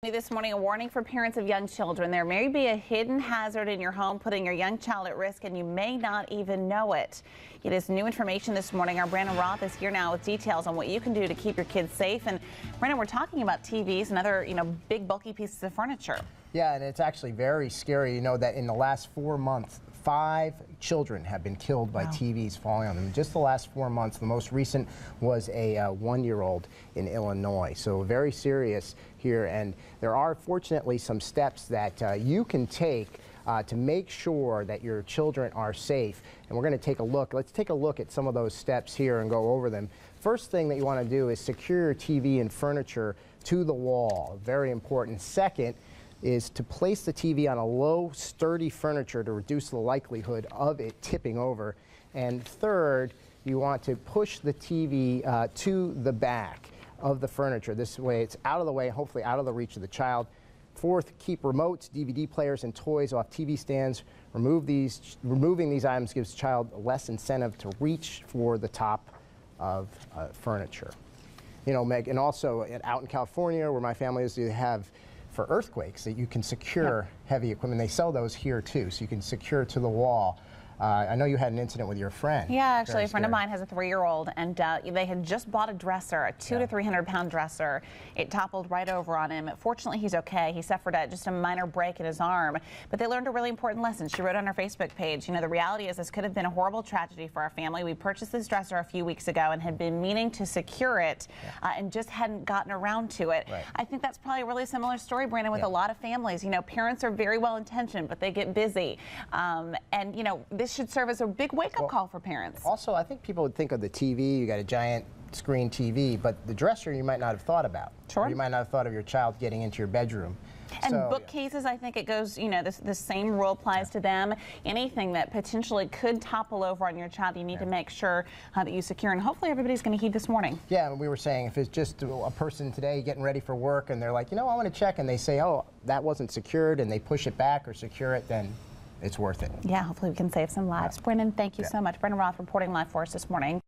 This morning, a warning for parents of young children. There may be a hidden hazard in your home, putting your young child at risk, and you may not even know it. It is new information this morning. Our Brandon Roth is here now with details on what you can do to keep your kids safe. And Brandon, we're talking about TVs and other, big bulky pieces of furniture. Yeah, and it's actually very scary. You know that in the last 4 months, 5 children have been killed by TVs falling on them. Just the last 4 months. The most recent was a 1-year-old in Illinois. So very serious here. And there are fortunately some steps that you can take to make sure that your children are safe. And we're going to take a look. Let's take a look at some of those steps here and go over them. First thing that you want to do is secure your TV and furniture to the wall. Very important. Second is to place the TV on a low, sturdy furniture to reduce the likelihood of it tipping over. And third, you want to push the TV to the back of the furniture. This way it's out of the way, hopefully out of the reach of the child. Fourth, keep remotes, DVD players, and toys off TV stands. Removing these items gives the child less incentive to reach for the top of furniture. You know, Meg, and also out in California, where my family is, you have for earthquakes that you can secure heavy equipment. They sell those here too, so you can secure to the wall. I know you had an incident with your friend. Yeah, actually, a friend of mine has a 3-year-old, and they had just bought a dresser, a 200 to 300 pound dresser. It toppled right over on him. Fortunately, he's okay. He suffered just a minor break in his arm, but they learned a really important lesson. She wrote on her Facebook page, the reality is this could have been a horrible tragedy for our family. We purchased this dresser a few weeks ago and had been meaning to secure it and just hadn't gotten around to it. Right. I think that's probably a really similar story, Brandon, with a lot of families. Parents are very well intentioned, but they get busy. This should serve as a big wake-up call for parents. Also, I think people would think of the TV, you got a giant screen TV, but the dresser you might not have thought about. Sure. Or you might not have thought of your child getting into your bedroom. And bookcases, I think it goes, the same rule applies to them. Anything that potentially could topple over on your child, you need to make sure that you secure, and hopefully everybody's going to heed this warning. Yeah, we were saying if it's just a person today getting ready for work and they're like, I want to check, and they say, oh, that wasn't secured, and they push it back or secure it, then it's worth it. Yeah, hopefully we can save some lives. Brandon, thank you so much. Brandon Roth reporting live for us this morning.